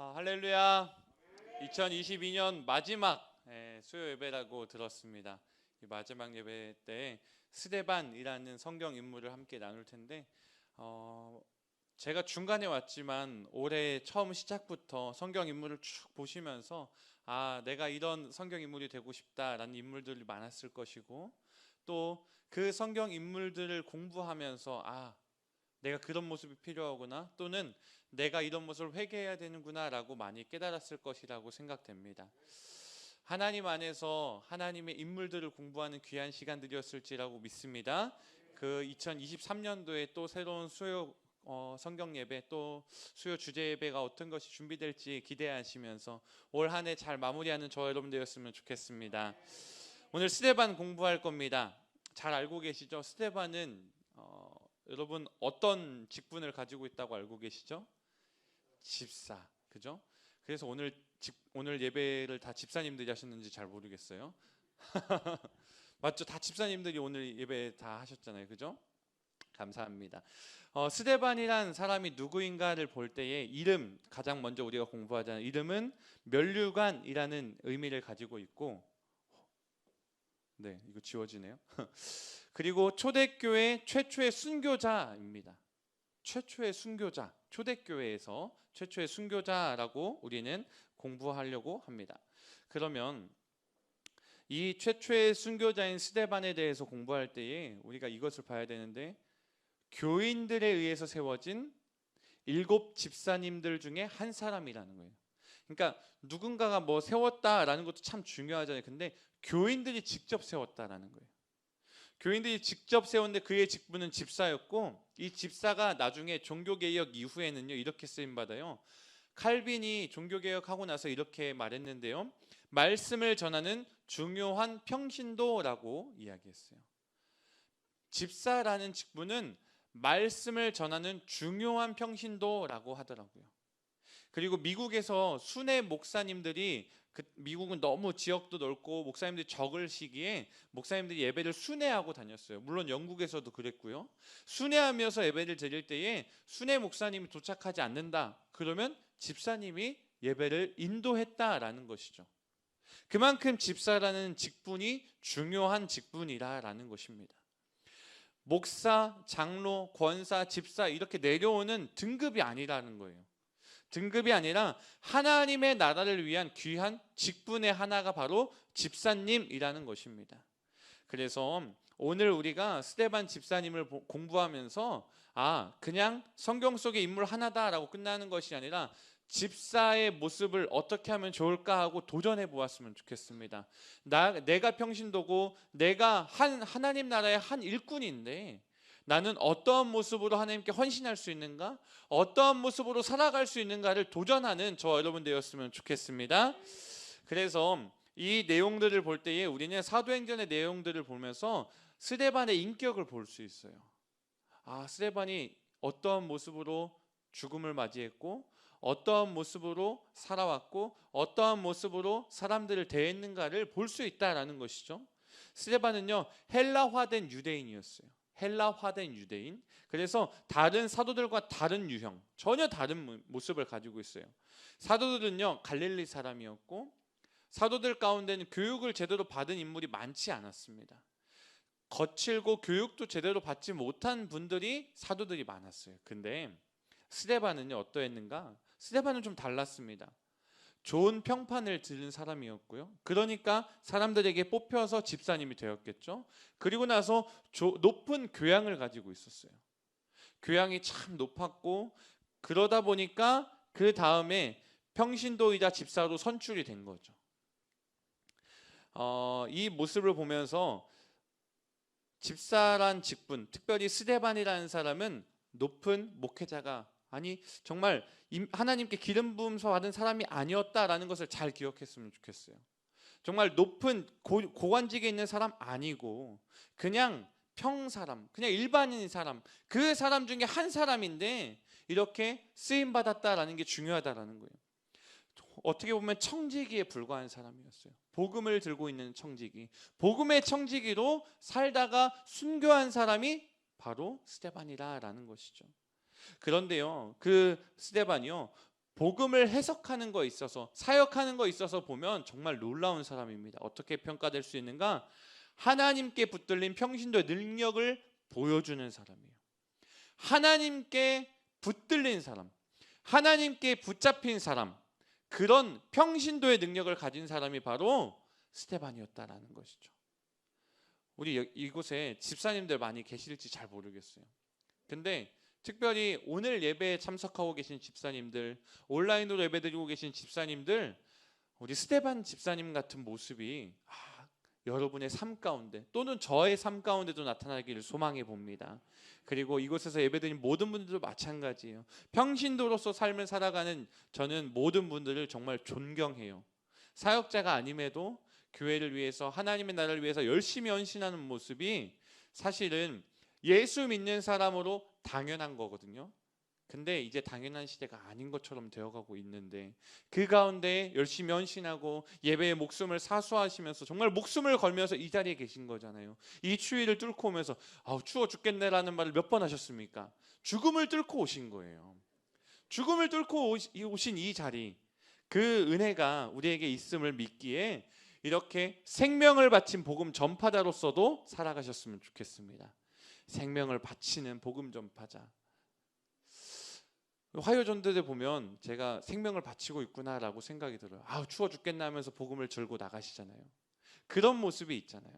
할렐루야. 2022년 마지막 수요 예배라고 들었습니다. 이 마지막 예배 때 스데반이라는 성경 인물을 함께 나눌 텐데 제가 중간에 왔지만 올해 처음 시작부터 성경 인물을 쭉 보시면서 내가 이런 성경 인물이 되고 싶다라는 인물들이 많았을 것이고, 또 그 성경 인물들을 공부하면서 내가 그런 모습이 필요하구나, 또는 내가 이런 모습을 회개해야 되는구나 라고 많이 깨달았을 것이라고 생각됩니다. 하나님 안에서 하나님의 인물들을 공부하는 귀한 시간들이었을지라고 믿습니다. 그 2023년도에 또 새로운 수요 성경 예배, 또 수요 주제 예배가 어떤 것이 준비될지 기대하시면서 올 한 해 잘 마무리하는 저 여러분 되었으면 좋겠습니다. 오늘 스데반 공부할 겁니다. 잘 알고 계시죠? 스데반은 여러분 어떤 직분을 가지고 있다고 알고 계시죠? 집사, 그죠? 그래서 오늘 예배를 다 집사님들이 하셨는지 잘 모르겠어요. 맞죠? 다 집사님들이 오늘 예배 다 하셨잖아요, 그죠? 감사합니다. 스데반이란 사람이 누구인가를 볼 때에 이름, 가장 먼저 우리가 공부하자는 이름은 면류관이라는 의미를 가지고 있고, 네, 이거 지워지네요. 그리고 초대교회 최초의 순교자입니다. 최초의 순교자, 초대교회에서 최초의 순교자라고 우리는 공부하려고 합니다. 그러면 이 최초의 순교자인 스데반에 대해서 공부할 때에 우리가 이것을 봐야 되는데, 교인들에 의해서 세워진 7 집사님들 중에 한 사람이라는 거예요. 그러니까 누군가가 뭐 세웠다라는 것도 참 중요하잖아요. 근데 교인들이 직접 세웠다라는 거예요. 교인들이 직접 세웠는데 그의 직분은 집사였고, 이 집사가 나중에 종교개혁 이후에는요 이렇게 쓰임받아요. 칼빈이 종교개혁하고 나서 이렇게 말했는데요, 말씀을 전하는 중요한 평신도라고 이야기했어요. 집사라는 직분은 말씀을 전하는 중요한 평신도라고 하더라고요. 그리고 미국에서 순회 목사님들이, 미국은 너무 지역도 넓고 목사님들이 적을 시기에 목사님들이 예배를 순회하고 다녔어요. 물론 영국에서도 그랬고요. 순회하면서 예배를 드릴 때에 순회 목사님이 도착하지 않는다, 그러면 집사님이 예배를 인도했다라는 것이죠. 그만큼 집사라는 직분이 중요한 직분이라는 것입니다. 목사, 장로, 권사, 집사 이렇게 내려오는 등급이 아니라는 거예요. 등급이 아니라 하나님의 나라를 위한 귀한 직분의 하나가 바로 집사님이라는 것입니다. 그래서 오늘 우리가 스데반 집사님을 공부하면서 그냥 성경 속의 인물 하나다라고 끝나는 것이 아니라 집사의 모습을 어떻게 하면 좋을까 하고 도전해 보았으면 좋겠습니다. 내가 평신도고 내가 하나님 나라의 한 일꾼인데, 나는 어떠한 모습으로 하나님께 헌신할 수 있는가, 어떠한 모습으로 살아갈 수 있는가를 도전하는 저 여러분 되었으면 좋겠습니다. 그래서 이 내용들을 볼 때에 우리는 사도행전의 내용들을 보면서 스데반의 인격을 볼 수 있어요. 스데반이 어떠한 모습으로 죽음을 맞이했고, 어떠한 모습으로 살아왔고, 어떠한 모습으로 사람들을 대했는가를 볼 수 있다라는 것이죠. 스데반은요 헬라화된 유대인이었어요. 헬라화된 유대인. 그래서 다른 사도들과 다른 유형, 전혀 다른 모습을 가지고 있어요. 사도들은요 갈릴리 사람이었고, 사도들 가운데는 교육을 제대로 받은 인물이 많지 않았습니다. 거칠고 교육도 제대로 받지 못한 분들이 사도들이 많았어요. 근데 스데반은요 어떠했는가? 스데반은 좀 달랐습니다. 좋은 평판을 들은 사람이었고요. 그러니까 사람들에게 뽑혀서 집사님이 되었겠죠. 그리고 나서 높은 교양을 가지고 있었어요. 교양이 참 높았고, 그러다 보니까 그 다음에 평신도이자 집사로 선출이 된 거죠. 이 모습을 보면서 집사란 직분, 특별히 스데반이라는 사람은 높은 목회자가, 정말 하나님께 기름 부음서 받은 사람이 아니었다라는 것을 잘 기억했으면 좋겠어요. 정말 높은 고관직에 있는 사람 아니고 그냥 평사람, 그냥 일반인 사람, 그 사람 중에 한 사람인데 이렇게 쓰임 받았다라는 게 중요하다라는 거예요. 어떻게 보면 청지기에 불과한 사람이었어요. 복음을 들고 있는 청지기, 복음의 청지기로 살다가 순교한 사람이 바로 스데반이라는 것이죠. 그런데요 그 스데반이요 복음을 해석하는 거 있어서, 사역하는 거 있어서 보면 정말 놀라운 사람입니다. 어떻게 평가될 수 있는가? 하나님께 붙들린 평신도의 능력을 보여주는 사람이에요. 하나님께 붙들린 사람, 하나님께 붙잡힌 사람, 그런 평신도의 능력을 가진 사람이 바로 스데반이었다라는 것이죠. 우리 이곳에 집사님들 많이 계실지 잘 모르겠어요. 근데 특별히 오늘 예배에 참석하고 계신 집사님들, 온라인으로 예배드리고 계신 집사님들, 우리 스데반 집사님 같은 모습이 여러분의 삶 가운데 또는 저의 삶 가운데도 나타나기를 소망해 봅니다. 그리고 이곳에서 예배드린 모든 분들도 마찬가지예요. 평신도로서 삶을 살아가는 저는 모든 분들을 정말 존경해요. 사역자가 아님에도 교회를 위해서, 하나님의 나라를 위해서 열심히 헌신하는 모습이 사실은 예수 믿는 사람으로 당연한 거거든요. 근데 이제 당연한 시대가 아닌 것처럼 되어가고 있는데, 그 가운데 열심히 헌신하고 예배의 목숨을 사수하시면서 정말 목숨을 걸면서 이 자리에 계신 거잖아요. 이 추위를 뚫고 오면서 추워 죽겠네라는 말을 몇 번 하셨습니까? 죽음을 뚫고 오신 거예요. 죽음을 뚫고 오신 이 자리, 그 은혜가 우리에게 있음을 믿기에 이렇게 생명을 바친 복음 전파자로서도 살아가셨으면 좋겠습니다. 생명을 바치는 복음 전파자. 화요전도에 보면 제가 생명을 바치고 있구나라고 생각이 들어요. 추워 죽겠나 하면서 복음을 들고 나가시잖아요. 그런 모습이 있잖아요.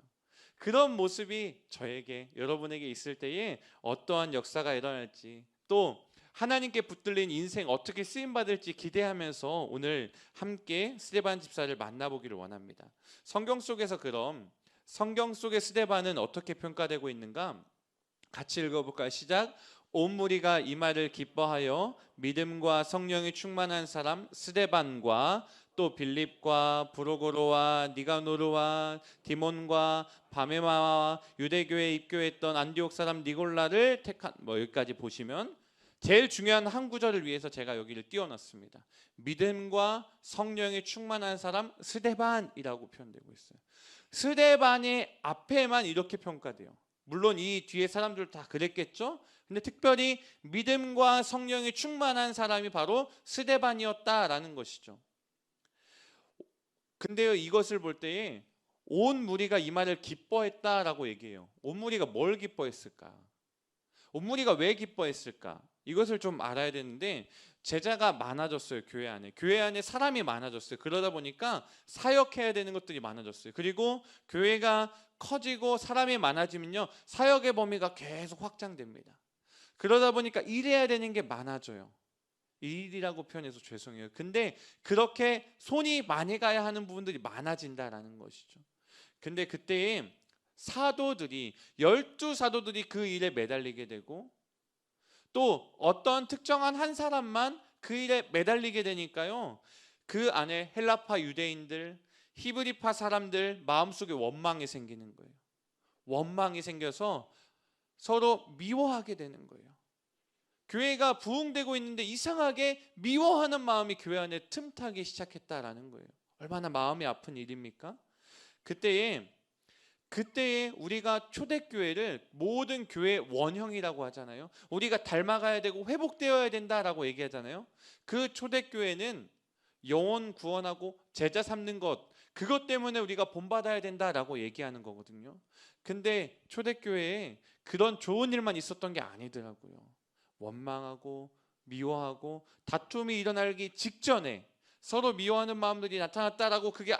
그런 모습이 저에게, 여러분에게 있을 때에 어떠한 역사가 일어날지, 또 하나님께 붙들린 인생 어떻게 쓰임받을지 기대하면서 오늘 함께 스데반 집사를 만나보기를 원합니다. 성경 속에서 그럼 성경 속의 스데반은 어떻게 평가되고 있는가? 같이 읽어볼까요? 시작. 온 무리가 이 말을 기뻐하여 믿음과 성령이 충만한 사람 스데반과 또 빌립과 브로고로와 니가노르와 디몬과 바메마와 유대교에 입교했던 안디옥 사람 니골라를 택한, 여기까지 보시면 제일 중요한 한 구절을 위해서 제가 여기를 띄워놨습니다. 믿음과 성령이 충만한 사람 스데반이라고 표현되고 있어요. 스데반의 앞에만 이렇게 평가돼요. 물론 이 뒤에 사람들 다 그랬겠죠. 근데 특별히 믿음과 성령이 충만한 사람이 바로 스데반이었다라는 것이죠. 근데요, 이것을 볼 때에 온 무리가 이 말을 기뻐했다라고 얘기해요. 온 무리가 뭘 기뻐했을까? 온 무리가 왜 기뻐했을까? 이것을 좀 알아야 되는데, 제자가 많아졌어요. 교회 안에 사람이 많아졌어요. 그러다 보니까 사역해야 되는 것들이 많아졌어요. 그리고 교회가 커지고 사람이 많아지면요, 사역의 범위가 계속 확장됩니다. 그러다 보니까 일해야 되는 게 많아져요. 일이라고 표현해서 죄송해요. 근데 그렇게 손이 많이 가야 하는 부분들이 많아진다라는 것이죠. 근데 그때에 사도들이, 12사도들이 그 일에 매달리게 되고, 또 어떤 특정한 한 사람만 그 일에 매달리게 되니까요, 그 안에 헬라파 유대인들, 히브리파 사람들 마음속에 원망이 생기는 거예요. 원망이 생겨서 서로 미워하게 되는 거예요. 교회가 부흥되고 있는데 이상하게 미워하는 마음이 교회 안에 틈타기 시작했다라는 거예요. 얼마나 마음이 아픈 일입니까? 그때에 우리가 초대교회를 모든 교회의 원형이라고 하잖아요. 우리가 닮아가야 되고 회복되어야 된다라고 얘기하잖아요. 그 초대교회는 영혼 구원하고 제자 삼는 것, 그것 때문에 우리가 본받아야 된다라고 얘기하는 거거든요. 근데 초대교회에 그런 좋은 일만 있었던 게 아니더라고요. 원망하고 미워하고 다툼이 일어나기 직전에 서로 미워하는 마음들이 나타났다라고 그게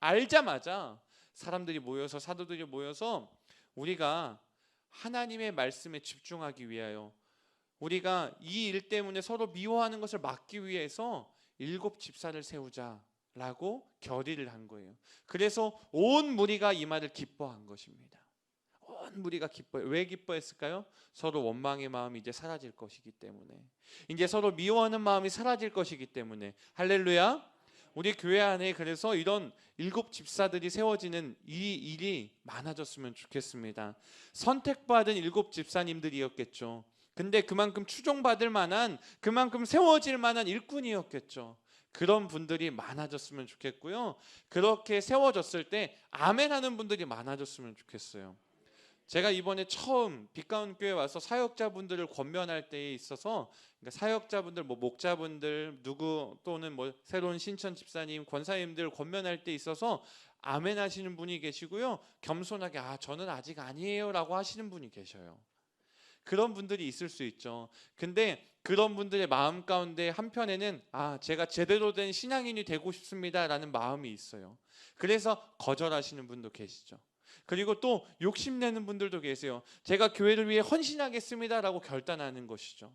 알자마자 사람들이 모여서, 사도들이 모여서 우리가 하나님의 말씀에 집중하기 위하여, 우리가 이 일 때문에 서로 미워하는 것을 막기 위해서 7 집사를 세우자라고 결의를 한 거예요. 그래서 온 무리가 이 말을 기뻐한 것입니다. 온 무리가 기뻐해요. 왜 기뻐했을까요? 서로 원망의 마음이 이제 사라질 것이기 때문에, 이제 서로 미워하는 마음이 사라질 것이기 때문에. 할렐루야. 우리 교회 안에 그래서 이런 7 집사들이 세워지는 이 일이 많아졌으면 좋겠습니다. 선택받은 7 집사님들이었겠죠. 근데 그만큼 추종받을 만한, 그만큼 세워질 만한 일꾼이었겠죠. 그런 분들이 많아졌으면 좋겠고요. 그렇게 세워졌을 때 아멘 하는 분들이 많아졌으면 좋겠어요. 제가 이번에 처음 빛가운 교회 와서 사역자분들을 권면할 때에 있어서, 그러니까 사역자분들, 뭐 목자분들, 누구 또는 뭐 새로운 신천 집사님, 권사님들 권면할 때 있어서 아멘 하시는 분이 계시고요, 겸손하게 저는 아직 아니에요라고 하시는 분이 계셔요. 그런 분들이 있을 수 있죠. 근데 그런 분들의 마음 가운데 한편에는 제가 제대로 된 신앙인이 되고 싶습니다라는 마음이 있어요. 그래서 거절하시는 분도 계시죠. 그리고 또 욕심내는 분들도 계세요. 제가 교회를 위해 헌신하겠습니다라고 결단하는 것이죠.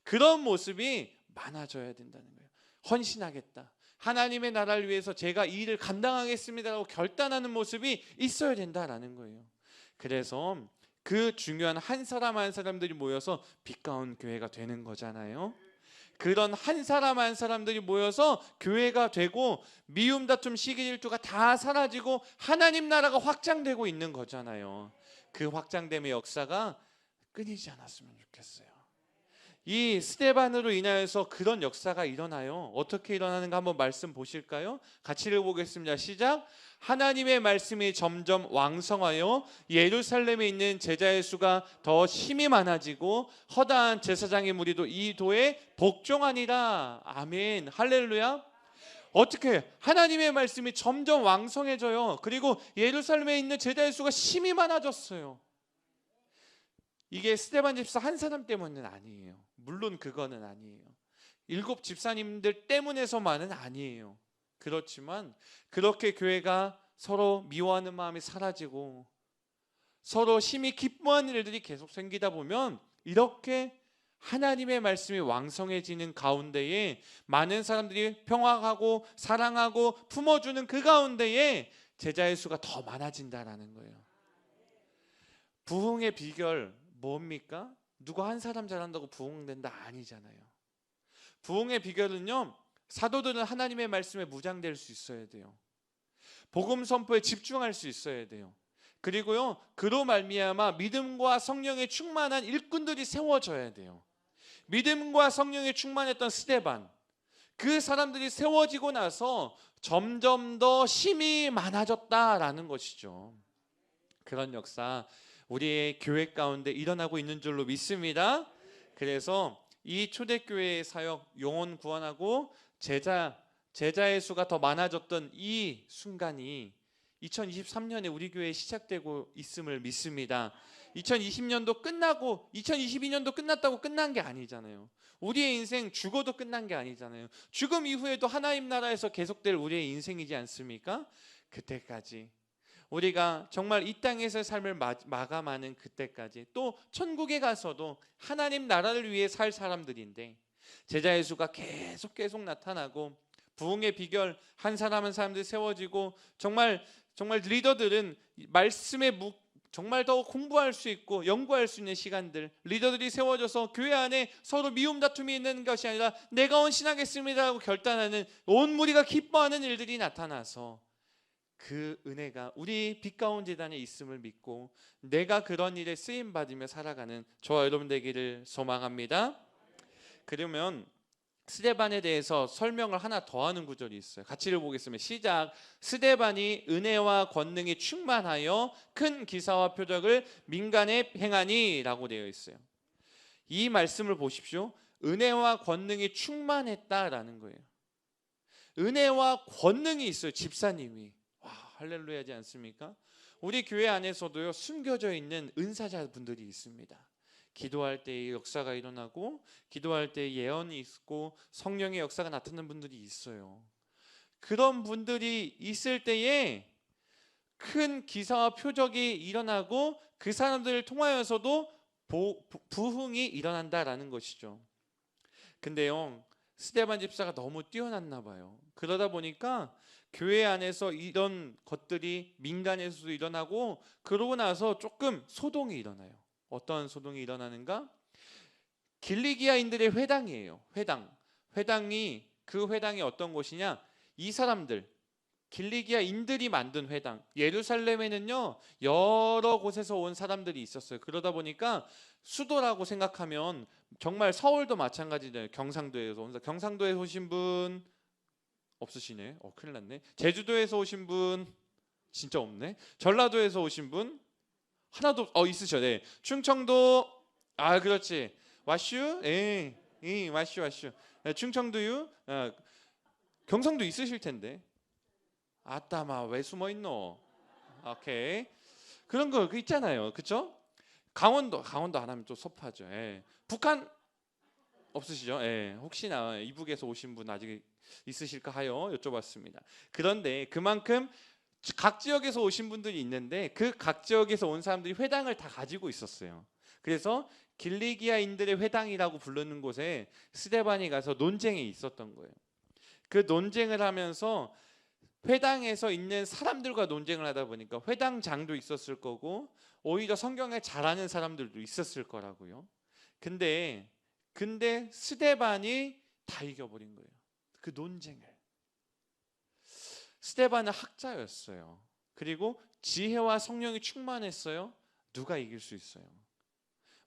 그런 모습이 많아져야 된다는 거예요. 헌신하겠다, 하나님의 나라를 위해서 제가 이 일을 감당하겠습니다라고 결단하는 모습이 있어야 된다라는 거예요. 그래서 그 중요한 한 사람 한 사람들이 모여서 빛가운 교회가 되는 거잖아요. 그런 한 사람 한 사람들이 모여서 교회가 되고 미움, 다툼, 시기, 질투가 다 사라지고 하나님 나라가 확장되고 있는 거잖아요. 그 확장됨의 역사가 끊이지 않았으면 좋겠어요. 이 스데반으로 인하여서 그런 역사가 일어나요. 어떻게 일어나는가 한번 말씀 보실까요? 같이 읽어보겠습니다. 시작. 하나님의 말씀이 점점 왕성하여 예루살렘에 있는 제자의 수가 더 심히 많아지고 허다한 제사장의 무리도 이 도에 복종하니라. 아멘. 할렐루야. 어떻게 하나님의 말씀이 점점 왕성해져요. 그리고 예루살렘에 있는 제자의 수가 심히 많아졌어요. 이게 스데반 집사 한 사람 때문은 아니에요. 물론 그거는 아니에요. 7 집사님들 때문에서만은 아니에요. 그렇지만 그렇게 교회가 서로 미워하는 마음이 사라지고 서로 심히 기뻐하는 일들이 계속 생기다 보면 이렇게 하나님의 말씀이 왕성해지는 가운데에 많은 사람들이 평화하고 사랑하고 품어주는 그 가운데에 제자의 수가 더 많아진다라는 거예요. 부흥의 비결 뭡니까? 누가 한 사람 잘한다고 부흥된다 아니잖아요. 부흥의 비결은요, 사도들은 하나님의 말씀에 무장될 수 있어야 돼요. 복음 선포에 집중할 수 있어야 돼요. 그리고요, 그로 말미암아 믿음과 성령에 충만한 일꾼들이 세워져야 돼요. 믿음과 성령에 충만했던 스데반, 그 사람들이 세워지고 나서 점점 더 힘이 많아졌다라는 것이죠. 그런 역사 우리의 교회 가운데 일어나고 있는 줄로 믿습니다. 그래서 이 초대교회의 사역, 영혼 구원하고 제자의 수가 더 많아졌던 이 순간이 2023년에 우리 교회에 시작되고 있음을 믿습니다. 2020년도 끝나고 2022년도 끝났다고 끝난 게 아니잖아요. 우리의 인생 죽어도 끝난 게 아니잖아요. 죽음 이후에도 하나님 나라에서 계속될 우리의 인생이지 않습니까? 그때까지 우리가 정말 이 땅에서의 삶을 마감하는 그때까지, 또 천국에 가서도 하나님 나라를 위해 살 사람들인데 제자의 수가 계속 나타나고 부흥의 비결 한 사람 한 사람들이 세워지고 정말 리더들은 말씀에 정말 더 공부할 수 있고 연구할 수 있는 시간들, 리더들이 세워져서 교회 안에 서로 미움 다툼이 있는 것이 아니라 내가 헌신하겠습니다 하고 결단하는 온 무리가 기뻐하는 일들이 나타나서 그 은혜가 우리 빛가운 재단에 있음을 믿고 내가 그런 일에 쓰임 받으며 살아가는 저와 여러분 되기를 소망합니다. 그러면 스데반에 대해서 설명을 하나 더 하는 구절이 있어요. 같이 읽어보겠습니다. 시작. 스데반이 은혜와 권능이 충만하여 큰 기사와 표적을 민간에 행하니 라고 되어 있어요. 이 말씀을 보십시오. 은혜와 권능이 충만했다라는 거예요. 은혜와 권능이 있어요. 집사님이. 할렐루야지 않습니까? 우리 교회 안에서도요, 숨겨져 있는 은사자분들이 있습니다. 기도할 때 역사가 일어나고 기도할 때 예언이 있고 성령의 역사가 나타나는 분들이 있어요. 그런 분들이 있을 때에 큰 기사와 표적이 일어나고 그 사람들을 통하여서도 부흥이 일어난다라는 것이죠. 근데요, 스데반 집사가 너무 뛰어났나 봐요. 그러다 보니까 교회 안에서 이런 것들이 민간에서도 일어나고 그러고 나서 조금 소동이 일어나요. 어떤 소동이 일어나는가? 길리기아인들의 회당이에요. 그 회당이 어떤 곳이냐? 이 사람들 길리기아인들이 만든 회당. 예루살렘에는요, 여러 곳에서 온 사람들이 있었어요. 그러다 보니까 수도라고 생각하면 정말 서울도 마찬가지예요. 경상도에서 오신 분 없으시네. 큰일 났네. 제주도에서 오신 분 진짜 없네. 전라도에서 오신 분 하나도 있으셔. 네. 충청도 그렇지. 와슈? 예. 와슈. 네, 충청도유? 경상도 있으실 텐데. 아따마 왜 숨어 있노? 오케이. 그런 거 있잖아요. 그렇죠? 강원도 안 하면 또 섭하죠. 예. 북한 없으시죠? 예. 혹시나 이북에서 오신 분 아직 있으실까 하여 여쭤봤습니다. 그런데 그만큼 각 지역에서 오신 분들이 있는데 그 각 지역에서 온 사람들이 회당을 다 가지고 있었어요. 그래서 길리기아인들의 회당이라고 부르는 곳에 스데반이 가서 논쟁이 있었던 거예요. 그 논쟁을 하면서 회당에서 있는 사람들과 논쟁을 하다 보니까 회당장도 있었을 거고 오히려 성경을 잘 아는 사람들도 있었을 거라고요. 근데 스데반이 다 이겨버린 거예요. 그 논쟁을. 스데반은 학자였어요. 그리고 지혜와 성령이 충만했어요. 누가 이길 수 있어요?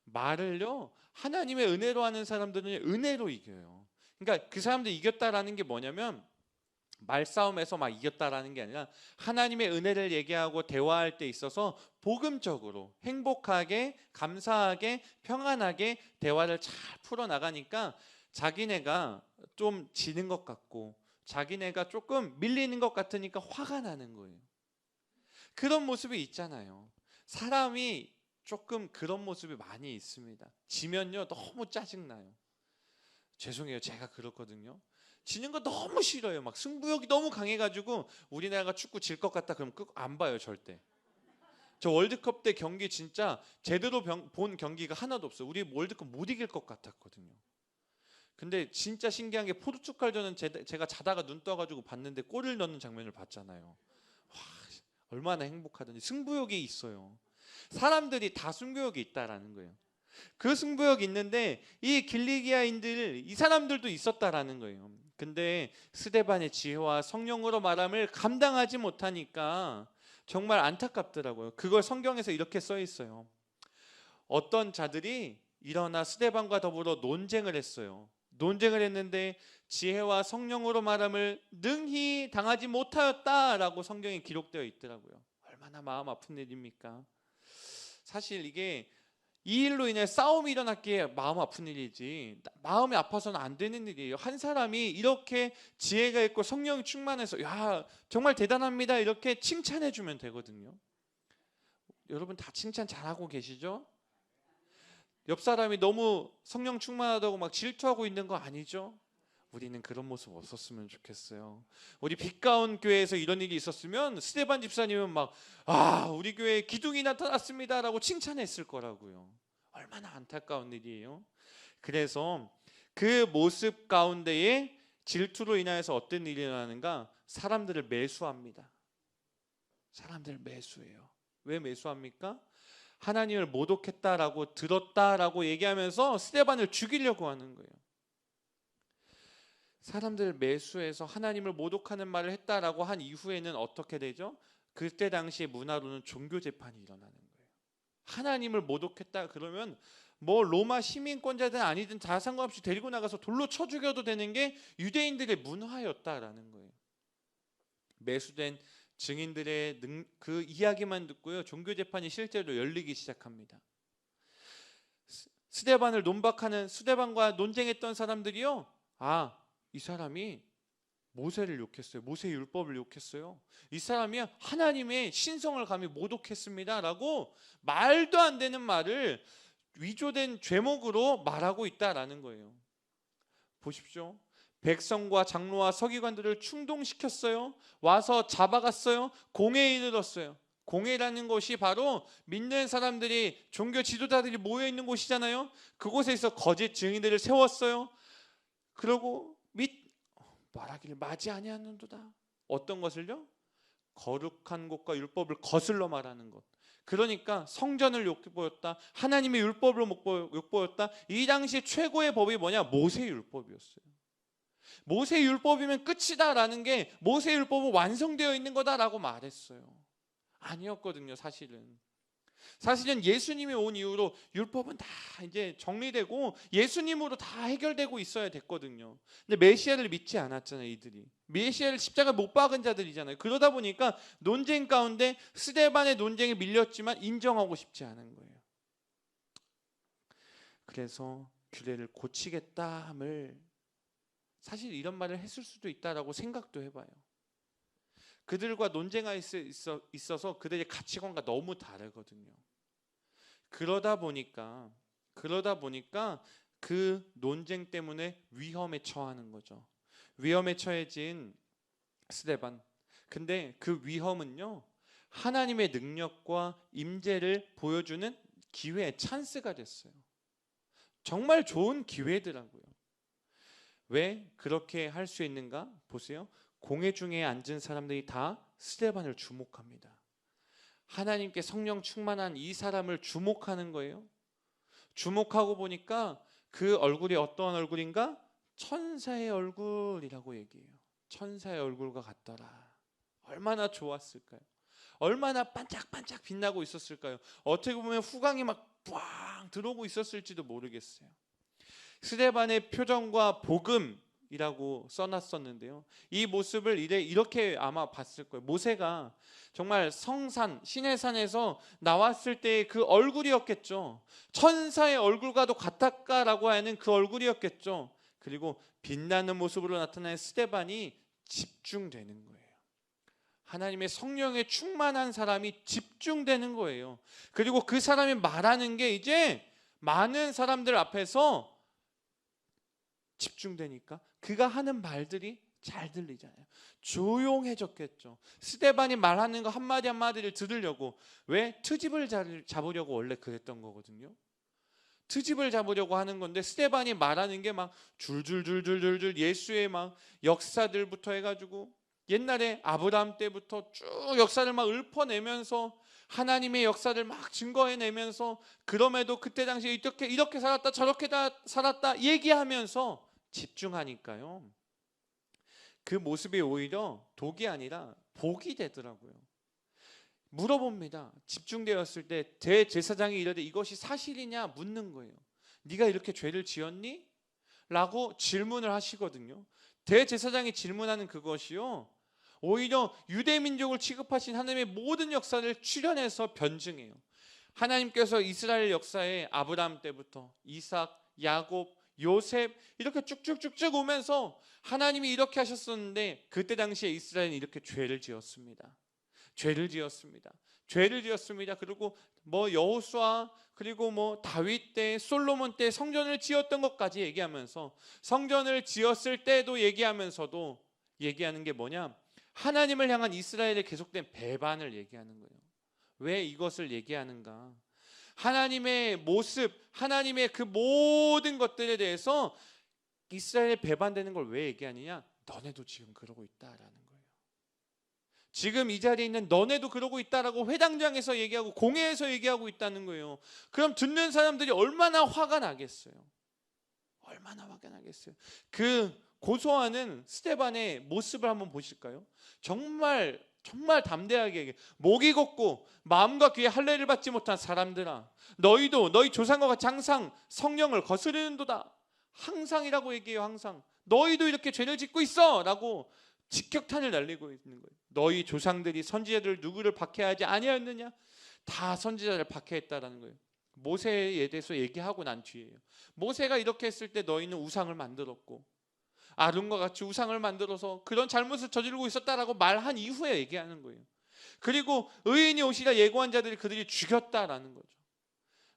말을요, 하나님의 은혜로 하는 사람들은 은혜로 이겨요. 그러니까 그 사람들이 이겼다라는 게 뭐냐면 말싸움에서 막 이겼다라는 게 아니라 하나님의 은혜를 얘기하고 대화할 때 있어서 복음적으로 행복하게, 감사하게, 평안하게 대화를 잘 풀어나가니까 자기네가 좀 지는 것 같고 자기네가 조금 밀리는 것 같으니까 화가 나는 거예요. 그런 모습이 있잖아요. 사람이 조금 그런 모습이 많이 있습니다. 지면요 너무 짜증나요. 죄송해요, 제가 그렇거든요. 지는 거 너무 싫어요. 막 승부욕이 너무 강해가지고 우리나라가 축구 질 것 같다 그러면 안 봐요 절대. 저 월드컵 때 경기 진짜 제대로 본 경기가 하나도 없어요. 우리 월드컵 못 이길 것 같았거든요. 근데 진짜 신기한 게 포르투갈전은 제가 자다가 눈 떠가지고 봤는데 골을 넣는 장면을 봤잖아요. 와, 얼마나 행복하든지. 승부욕이 있어요. 사람들이 다 승부욕이 있다라는 거예요. 그 승부욕이 있는데 이 길리기아인들 이 사람들도 있었다라는 거예요. 근데 스데반의 지혜와 성령으로 말함을 감당하지 못하니까 정말 안타깝더라고요. 그걸 성경에서 이렇게 써 있어요. 어떤 자들이 일어나 스데반과 더불어 논쟁을 했어요. 논쟁을 했는데 지혜와 성령으로 말함을 능히 당하지 못하였다라고 성경에 기록되어 있더라고요. 얼마나 마음 아픈 일입니까? 사실 이게 이 일로 인해 싸움이 일어났기에 마음 아픈 일이지 마음이 아파서는 안 되는 일이에요. 한 사람이 이렇게 지혜가 있고 성령이 충만해서 야 정말 대단합니다 이렇게 칭찬해 주면 되거든요. 여러분 다 칭찬 잘하고 계시죠? 옆 사람이 너무 성령 충만하다고 막 질투하고 있는 거 아니죠? 우리는 그런 모습 없었으면 좋겠어요. 우리 빛가운 교회에서 이런 일이 있었으면 스데반 집사님은 막 우리 교회에 기둥이 나타났습니다라고 칭찬했을 거라고요. 얼마나 안타까운 일이에요. 그래서 그 모습 가운데에 질투로 인하여서 어떤 일이 일어나는가? 사람들을 매수합니다. 사람들을 매수해요. 왜 매수합니까? 하나님을 모독했다라고 들었다라고 얘기하면서 스데반을 죽이려고 하는 거예요. 사람들을 매수해서 하나님을 모독하는 말을 했다라고 한 이후에는 어떻게 되죠? 그때 당시의 문화로는 종교 재판이 일어나는 거예요. 하나님을 모독했다 그러면 뭐 로마 시민권자든 아니든 다 상관없이 데리고 나가서 돌로 쳐 죽여도 되는 게 유대인들의 문화였다라는 거예요. 매수된 증인들의 그 이야기만 듣고요, 종교 재판이 실제로 열리기 시작합니다. 스데반과 논쟁했던 사람들이요, 이 사람이 모세를 욕했어요. 모세의 율법을 욕했어요. 이 사람이 하나님의 신성을 감히 모독했습니다라고 말도 안 되는 말을 위조된 죄목으로 말하고 있다라는 거예요. 보십시오. 백성과 장로와 서기관들을 충동시켰어요. 와서 잡아갔어요. 공회에 이르렀어요. 공회라는 것이 바로 믿는 사람들이 종교 지도자들이 모여 있는 곳이잖아요. 그곳에서 거짓 증인들을 세웠어요. 그러고 말하기를 마지 아니하는도다. 어떤 것을요? 거룩한 것과 율법을 거슬러 말하는 것. 그러니까 성전을 욕보였다. 하나님의 율법을 욕보였다. 이 당시 최고의 법이 뭐냐? 모세의 율법이었어요. 모세의 율법이면 끝이다라는 게 모세의 율법은 완성되어 있는 거다라고 말했어요. 아니었거든요, 사실은. 사실은 예수님이 온 이후로 율법은 다 이제 정리되고 예수님으로 다 해결되고 있어야 됐거든요. 근데 메시아를 믿지 않았잖아요, 이들이. 메시아를 십자가 못 박은 자들이잖아요. 그러다 보니까 논쟁 가운데 스데반의 논쟁에 밀렸지만 인정하고 싶지 않은 거예요. 그래서 규례를 고치겠다 함을, 사실 이런 말을 했을 수도 있다라고 생각도 해봐요. 그들과 논쟁하에 있어서 그들의 가치관과 너무 다르거든요. 그러다 보니까 그 논쟁 때문에 위험에 처하는 거죠. 위험에 처해진 스데반. 근데 그 위험은요, 하나님의 능력과 임재를 보여주는 기회, 찬스가 됐어요. 정말 좋은 기회더라고요. 왜 그렇게 할 수 있는가? 보세요. 공회 중에 앉은 사람들이 다 스데반을 주목합니다. 하나님께 성령 충만한 이 사람을 주목하는 거예요. 주목하고 보니까 그 얼굴이 어떠한 얼굴인가? 천사의 얼굴이라고 얘기해요. 천사의 얼굴과 같더라. 얼마나 좋았을까요? 얼마나 반짝반짝 빛나고 있었을까요? 어떻게 보면 후광이 막 꽝 들어오고 있었을지도 모르겠어요. 스데반의 표정과 복음이라고 써놨었는데요. 이 모습을 이렇게 아마 봤을 거예요. 모세가 정말 성산, 시내산에서 나왔을 때의 그 얼굴이었겠죠. 천사의 얼굴과도 같았까라고 하는 그 얼굴이었겠죠. 그리고 빛나는 모습으로 나타나는 스데반이 집중되는 거예요. 하나님의 성령에 충만한 사람이 집중되는 거예요. 그리고 그 사람이 말하는 게 이제 많은 사람들 앞에서 집중되니까 그가 하는 말들이 잘 들리잖아요. 조용해졌겠죠. 스데반이 말하는 거 한마디 한마디를 들으려고. 왜? 트집을 잡으려고 원래 그랬던 거거든요. 트집을 잡으려고 하는 건데 스데반이 말하는 게 막 줄줄줄줄줄줄 예수의 막 역사들부터 해가지고 옛날에 아브라함 때부터 쭉 역사를 막 읊어내면서 하나님의 역사를 막 증거해내면서 그럼에도 그때 당시에 이렇게 살았다 저렇게 살았다 얘기하면서 집중하니까요. 그 모습이 오히려 독이 아니라 복이 되더라고요. 물어봅니다. 집중되었을 때 대제사장이 이르되 이것이 사실이냐 묻는 거예요. 네가 이렇게 죄를 지었니? 라고 질문을 하시거든요. 대제사장이 질문하는 그것이요, 오히려 유대민족을 취급하신 하나님의 모든 역사를 추려내서 변증해요. 하나님께서 이스라엘 역사에 아브라함 때부터 이삭, 야곱, 요셉 이렇게 쭉쭉쭉쭉 오면서 하나님이 이렇게 하셨었는데 그때 당시에 이스라엘은 이렇게 죄를 지었습니다. 그리고 뭐 여호수아, 그리고 뭐 다윗 때, 솔로몬 때 성전을 지었던 것까지 얘기하면서 성전을 지었을 때도 얘기하면서도 얘기하는 게 뭐냐? 하나님을 향한 이스라엘의 계속된 배반을 얘기하는 거예요. 왜 이것을 얘기하는가? 하나님의 모습, 하나님의 그 모든 것들에 대해서 이스라엘에 배반되는 걸 왜 얘기하느냐? 너네도 지금 그러고 있다라는 거예요. 지금 이 자리에 있는 너네도 그러고 있다라고 회당장에서 얘기하고 공회에서 얘기하고 있다는 거예요. 그럼 듣는 사람들이 얼마나 화가 나겠어요. 그 고소하는 스데반의 모습을 한번 보실까요? 정말 담대하게 목이 걷고 마음과 귀에 할례를 받지 못한 사람들아, 너희도 너희 조상과 같이 항상 성령을 거스르는도다. 항상이라고 얘기해요. 항상 너희도 이렇게 죄를 짓고 있어 라고 직격탄을 날리고 있는 거예요. 너희 조상들이 선지자들 누구를 박해하지 아니하였느냐? 다 선지자를 박해했다라는 거예요. 모세에 대해서 얘기하고 난 뒤에요. 모세가 이렇게 했을 때 너희는 우상을 만들었고 아론과 같이 우상을 만들어서 그런 잘못을 저지르고 있었다라고 말한 이후에 얘기하는 거예요. 그리고 의인이 오시라 예고한 자들이 그들이 죽였다라는 거죠.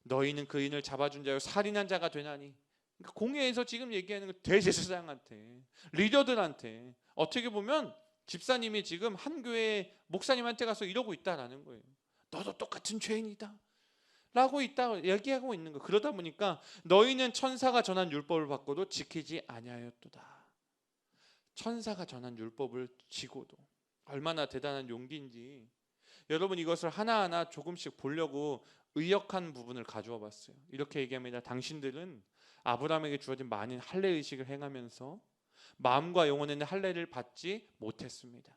너희는 그 의인을 잡아준 자요 살인한 자가 되나니. 그러니까 공회에서 지금 얘기하는 거 대제사장한테, 리더들한테, 어떻게 보면 집사님이 지금 한 교회 목사님한테 가서 이러고 있다라는 거예요. 너도 똑같은 죄인이다 라고 얘기하고 있는 거예요. 그러다 보니까 너희는 천사가 전한 율법을 받고도 지키지 아니하였도다. 천사가 전한 율법을 지고도 얼마나 대단한 용기인지. 여러분, 이것을 하나하나 조금씩 보려고 의역한 부분을 가져와 봤어요. 이렇게 얘기합니다. 당신들은 아브라함에게 주어진 많은 할례 의식을 행하면서 마음과 영혼에는 할례를 받지 못했습니다.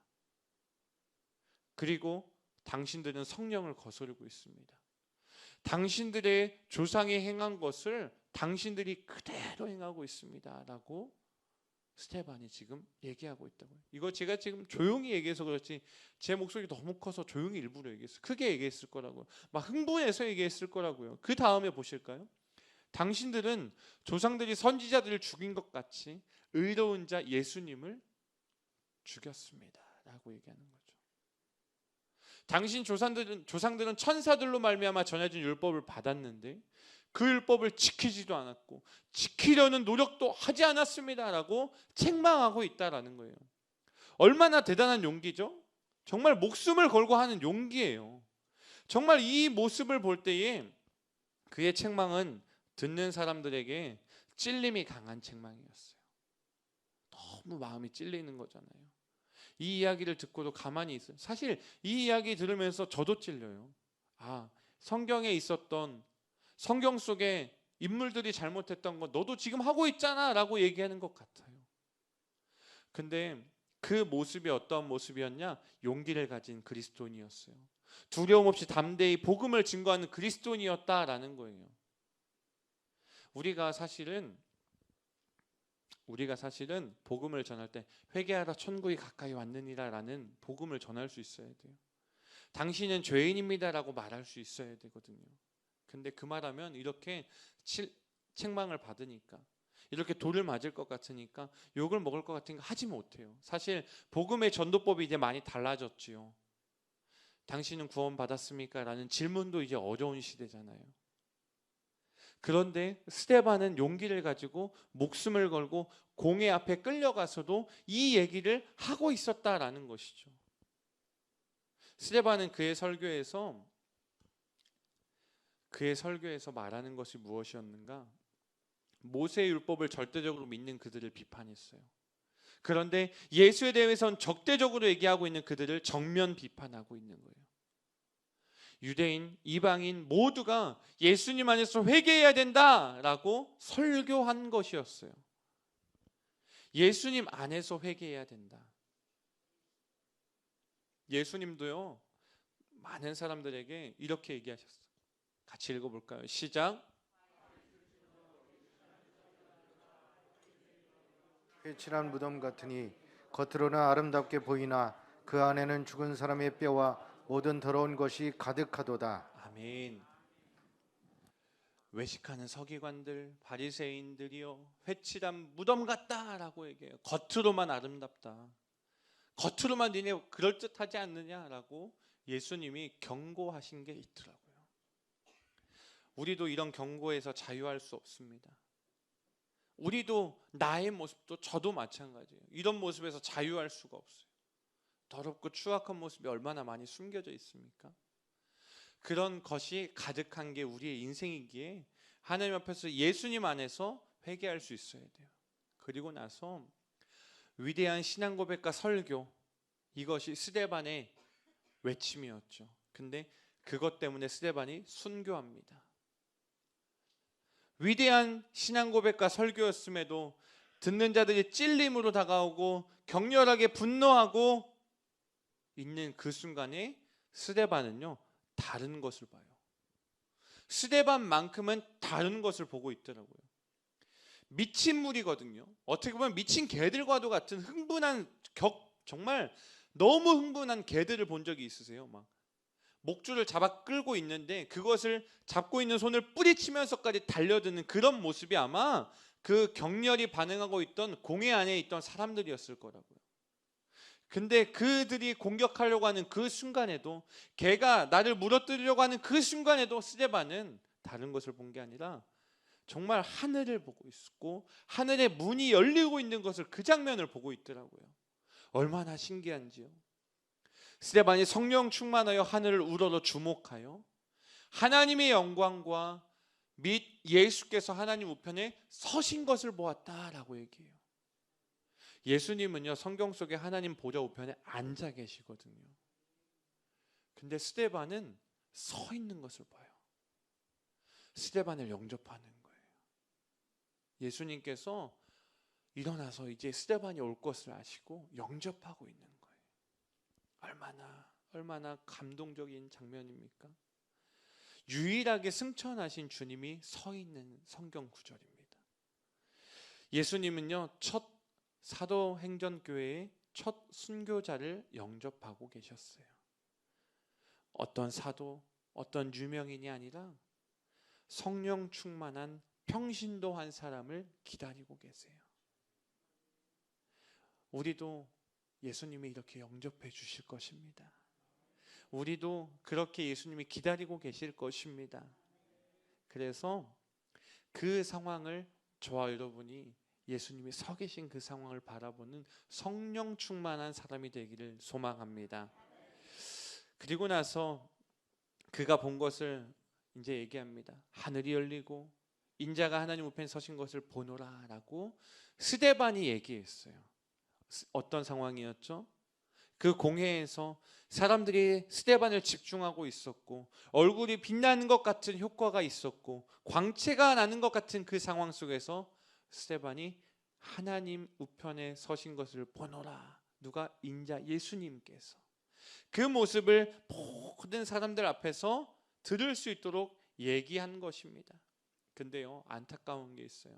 그리고 당신들은 성령을 거스르고 있습니다. 당신들의 조상이 행한 것을 당신들이 그대로 행하고 있습니다 라고 스데반이 지금 얘기하고 있다고요. 이거 제가 지금 조용히 얘기해서 그렇지 제 목소리 너무 커서 조용히 일부러 얘기했어요. 크게 얘기했을 거라고요. 막 흥분해서 얘기했을 거라고요. 그 다음에 보실까요? 당신들은 조상들이 선지자들을 죽인 것 같이 의로운 자 예수님을 죽였습니다 라고 얘기하는 거죠. 당신 조상들은 천사들로 말미암아 전해진 율법을 받았는데 그 율법을 지키지도 않았고 지키려는 노력도 하지 않았습니다 라고 책망하고 있다라는 거예요. 얼마나 대단한 용기죠? 정말 목숨을 걸고 하는 용기예요. 정말 이 모습을 볼 때에 그의 책망은 듣는 사람들에게 찔림이 강한 책망이었어요. 너무 마음이 찔리는 거잖아요. 이 이야기를 듣고도 가만히 있어요. 사실 이 이야기 들으면서 저도 찔려요. 아, 성경에 있었던 성경 속에 인물들이 잘못했던 거 너도 지금 하고 있잖아 라고 얘기하는 것 같아요. 근데 그 모습이 어떤 모습이었냐? 용기를 가진 그리스도인이었어요. 두려움 없이 담대히 복음을 증거하는 그리스도인이었다라는 거예요. 우리가 사실은 복음을 전할 때 회개하라 천국이 가까이 왔느니라 라는 복음을 전할 수 있어야 돼요. 당신은 죄인입니다 라고 말할 수 있어야 되거든요. 근데 그 말하면 이렇게 책망을 받으니까 이렇게 돌을 맞을 것 같으니까 욕을 먹을 것 같으니까 하지 못해요. 사실 복음의 전도법이 이제 많이 달라졌지요. 당신은 구원 받았습니까? 라는 질문도 이제 어려운 시대잖아요. 그런데 스데반은 용기를 가지고 목숨을 걸고 공회 앞에 끌려가서도 이 얘기를 하고 있었다라는 것이죠. 스데반은 그의 설교에서 말하는 것이 무엇이었는가? 모세의 율법을 절대적으로 믿는 그들을 비판했어요. 그런데 예수에 대해서는 적대적으로 얘기하고 있는 그들을 정면 비판하고 있는 거예요. 유대인, 이방인 모두가 예수님 안에서 회개해야 된다라고 설교한 것이었어요. 예수님 안에서 회개해야 된다. 예수님도요, 많은 사람들에게 이렇게 얘기하셨어요. 같이 읽어볼까요? 시작. 회칠한 무덤 같으니 겉으로는 아름답게 보이나 그 안에는 죽은 사람의 뼈와 모든 더러운 것이 가득하도다. 아멘. 외식하는 서기관들, 바리새인들이요, 회칠한 무덤 같다라고 얘기해요. 겉으로만 아름답다. 겉으로만 니네 그럴듯하지 않느냐라고 예수님이 경고하신 게 있더라고요. 우리도 이런 경고에서 자유할 수 없습니다. 우리도 나의 모습도 저도 마찬가지예요. 이런 모습에서 자유할 수가 없어요. 더럽고 추악한 모습이 얼마나 많이 숨겨져 있습니까? 그런 것이 가득한 게 우리의 인생이기에 하나님 앞에서 예수님 안에서 회개할 수 있어야 돼요. 그리고 나서 위대한 신앙 고백과 설교, 이것이 스데반의 외침이었죠. 근데 그것 때문에 스데반이 순교합니다. 위대한 신앙 고백과 설교였음에도 듣는 자들이 찔림으로 다가오고 격렬하게 분노하고 있는 그 순간에 스데반은요, 다른 것을 봐요. 스데반만큼은 다른 것을 보고 있더라고요. 미친 물이거든요. 어떻게 보면 미친 개들과도 같은 흥분한 정말 너무 흥분한 개들을 본 적이 있으세요? 막 목줄을 잡아 끌고 있는데 그것을 잡고 있는 손을 뿌리치면서까지 달려드는 그런 모습이 아마 그 격렬히 반응하고 있던 공회 안에 있던 사람들이었을 거라고요. 근데 그들이 공격하려고 하는 그 순간에도, 개가 나를 물어뜯으려고 하는 그 순간에도 스데반은 다른 것을 본 게 아니라 정말 하늘을 보고 있었고 하늘의 문이 열리고 있는 것을, 그 장면을 보고 있더라고요. 얼마나 신기한지요. 스데반이 성령 충만하여 하늘을 우러러 주목하여 하나님의 영광과 및 예수께서 하나님 우편에 서신 것을 보았다라고 얘기해요. 예수님은요, 성경 속에 하나님 보좌 우편에 앉아 계시거든요. 근데 스데반은 서 있는 것을 봐요. 스데반을 영접하는 거예요. 예수님께서 일어나서 이제 스데반이 올 것을 아시고 영접하고 있는 거예요. 얼마나 감동적인 장면입니까? 유일하게 승천하신 주님이 서 있는 성경 구절입니다. 예수님은요, 첫 사도행전교회의 첫 순교자를 영접하고 계셨어요. 어떤 사도, 어떤 유명인이 아니라 성령 충만한 평신도 한 사람을 기다리고 계세요. 우리도 예수님이 이렇게 영접해 주실 것입니다. 우리도 그렇게 예수님이 기다리고 계실 것입니다. 그래서 그 상황을, 저와 여러분이 예수님이 서 계신 그 상황을 바라보는 성령 충만한 사람이 되기를 소망합니다. 그리고 나서 그가 본 것을 이제 얘기합니다. 하늘이 열리고 인자가 하나님 우편에 서신 것을 보노라 라고 스데반이 얘기했어요. 어떤 상황이었죠? 그 공회에서 사람들이 스데반을 집중하고 있었고 얼굴이 빛나는 것 같은 효과가 있었고 광채가 나는 것 같은 그 상황 속에서 스데반이 하나님 우편에 서신 것을 보노라. 누가? 인자 예수님께서. 그 모습을 모든 사람들 앞에서 들을 수 있도록 얘기한 것입니다. 근데요, 안타까운 게 있어요.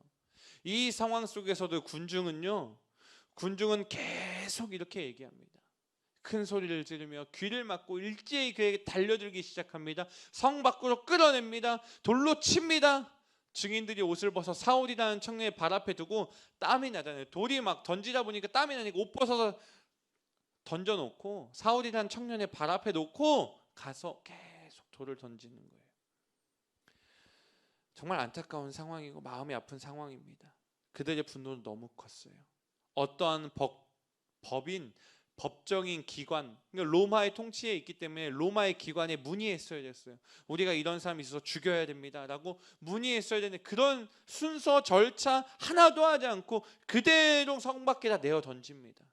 이 상황 속에서도 군중은 계속 이렇게 얘기합니다. 큰 소리를 지르며 귀를 막고 일제히 그에게 달려들기 시작합니다. 성 밖으로 끌어냅니다. 돌로 칩니다. 증인들이 옷을 벗어 사울이라는 청년의 발 앞에 두고 땀이 나잖아요. 돌이 막 던지다 보니까 땀이 나니까 옷 벗어서 던져놓고 사울이라는 청년의 발 앞에 놓고 가서 계속 돌을 던지는 거예요. 정말 안타까운 상황이고 마음이 아픈 상황입니다. 그들의 분노는 너무 컸어요. 어떠한 법적인 기관, 그러니까 로마의 통치에 있기 때문에 로마의 기관에 문의했어야 됐어요. 우리가 이런 사람이 있어서 죽여야 됩니다 라고 문의했어야 되는데 그런 순서 절차 하나도 하지 않고 그대로 성 밖에다 내어 던집니다.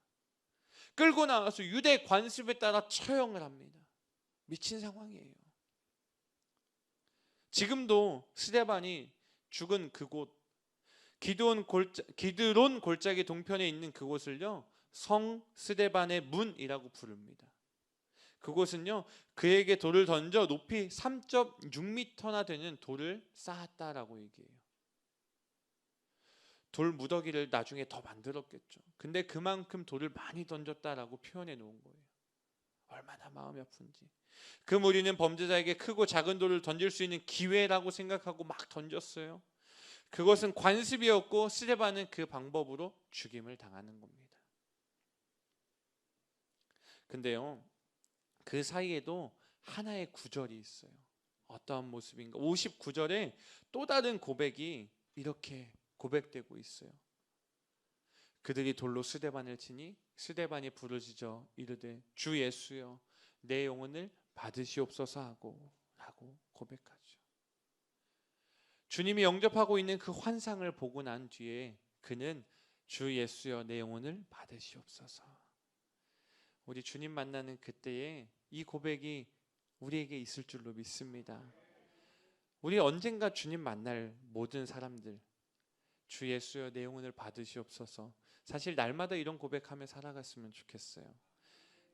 끌고 나와서 유대 관습에 따라 처형을 합니다. 미친 상황이에요. 지금도 스데반이 죽은 그곳, 기드론 골짜기 동편에 있는 그곳을요, 성 스데반의 문이라고 부릅니다. 그곳은요, 그에게 돌을 던져 높이 3.6m나 되는 돌을 쌓았다라고 얘기해요. 돌 무더기를 나중에 더 만들었겠죠. 근데 그만큼 돌을 많이 던졌다라고 표현해 놓은 거예요. 얼마나 마음이 아픈지. 그 무리는 범죄자에게 크고 작은 돌을 던질 수 있는 기회라고 생각하고 막 던졌어요. 그것은 관습이었고 스데반은 그 방법으로 죽임을 당하는 겁니다. 근데요, 그 사이에도 하나의 구절이 있어요. 어떠한 모습인가? 59절에 또 다른 고백이 이렇게 고백되고 있어요. 그들이 돌로 스데반을 치니 스데반이 부르짖어 이르되 주 예수여 내 영혼을 받으시옵소서 하고 라고 고백하죠. 주님이 영접하고 있는 그 환상을 보고 난 뒤에 그는 주 예수여 내 영혼을 받으시옵소서. 우리 주님 만나는 그때에 이 고백이 우리에게 있을 줄로 믿습니다. 우리 언젠가 주님 만날 모든 사람들, 주 예수여 내 영혼을 받으시옵소서. 사실 날마다 이런 고백하며 살아갔으면 좋겠어요.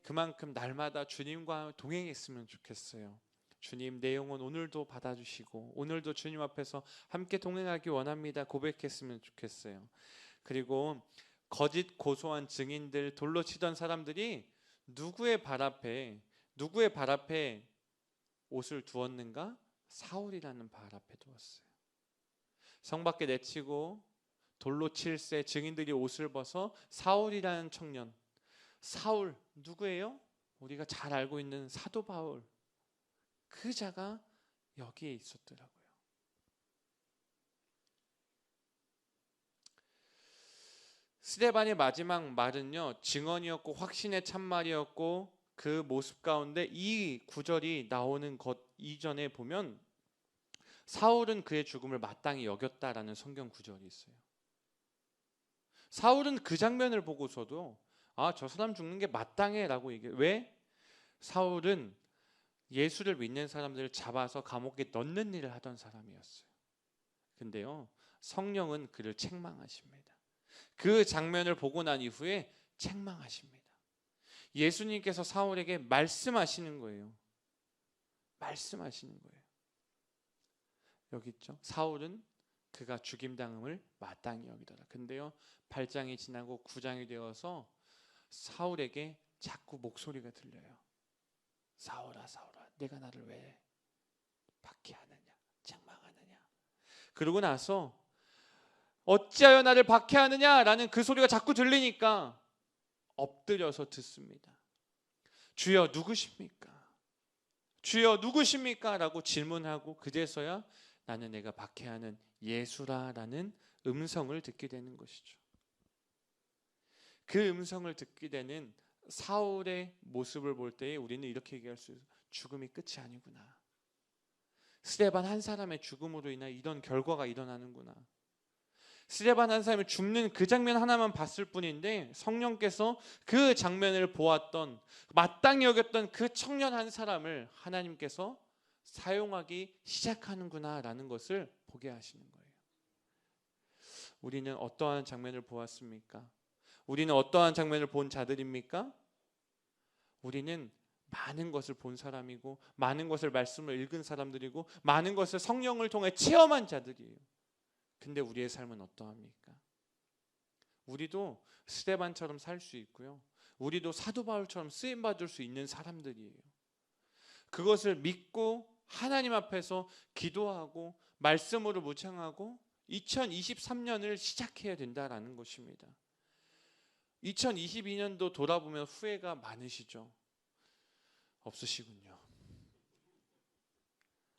그만큼 날마다 주님과 동행했으면 좋겠어요. 주님 내 영혼 오늘도 받아주시고 오늘도 주님 앞에서 함께 동행하기 원합니다. 고백했으면 좋겠어요. 그리고 거짓 고소한 증인들, 돌로 치던 사람들이 누구의 발 앞에 옷을 두었는가? 사울이라는 발 앞에 두었어요. 성 밖에 내치고 돌로 칠새 증인들이 옷을 벗어 사울이라는 청년, 사울 누구예요? 우리가 잘 알고 있는 사도 바울, 그 자가 여기에 있었더라고요. 스데반의 마지막 말은요, 증언이었고 확신의 참말이었고 그 모습 가운데 이 구절이 나오는 것 이전에 보면 사울은 그의 죽음을 마땅히 여겼다라는 성경 구절이 있어요. 사울은 그 장면을 보고서도 저 사람 죽는 게 마땅해 라고 얘기해요. 왜? 사울은 예수를 믿는 사람들을 잡아서 감옥에 넣는 일을 하던 사람이었어요. 근데요, 성령은 그를 책망하십니다. 그 장면을 보고 난 이후에 책망하십니다. 예수님께서 사울에게 말씀하시는 거예요. 말씀하시는 거예요. 여기 있죠. 사울은 그가 죽임당함을 마땅히 여기더라. 근데요, 8장이 지나고 9장이 되어서 사울에게 자꾸 목소리가 들려요. 사울아, 사울아, 내가 나를 왜 박해하느냐, 책망하느냐. 그러고 나서 어찌하여 나를 박해하느냐라는 그 소리가 자꾸 들리니까 엎드려서 듣습니다. 주여 누구십니까? 주여 누구십니까? 라고 질문하고 그제서야 나는 내가 박해하는 예수라라는 음성을 듣게 되는 것이죠. 그 음성을 듣게 되는 사울의 모습을 볼 때에 우리는 이렇게 얘기할 수 있어요. 죽음이 끝이 아니구나. 스데반 한 사람의 죽음으로 인해 이런 결과가 일어나는구나. 스데반 한 사람이 죽는 그 장면 하나만 봤을 뿐인데 성령께서 그 장면을 보았던, 마땅히 여겼던 그 청년 한 사람을 하나님께서 사용하기 시작하는구나 라는 것을 보게 하시는 거예요. 우리는 어떠한 장면을 보았습니까? 우리는 어떠한 장면을 본 자들입니까? 우리는 많은 것을 본 사람이고 많은 것을 말씀을 읽은 사람들이고 많은 것을 성령을 통해 체험한 자들이에요. 근데 우리의 삶은 어떠합니까? 우리도 스데반처럼 살 수 있고요. 우리도 사도 바울처럼 쓰임 받을 수 있는 사람들이에요. 그것을 믿고 하나님 앞에서 기도하고 말씀으로 묵상하고 2023년을 시작해야 된다라는 것입니다. 2022년도 돌아보면 후회가 많으시죠? 없으시군요.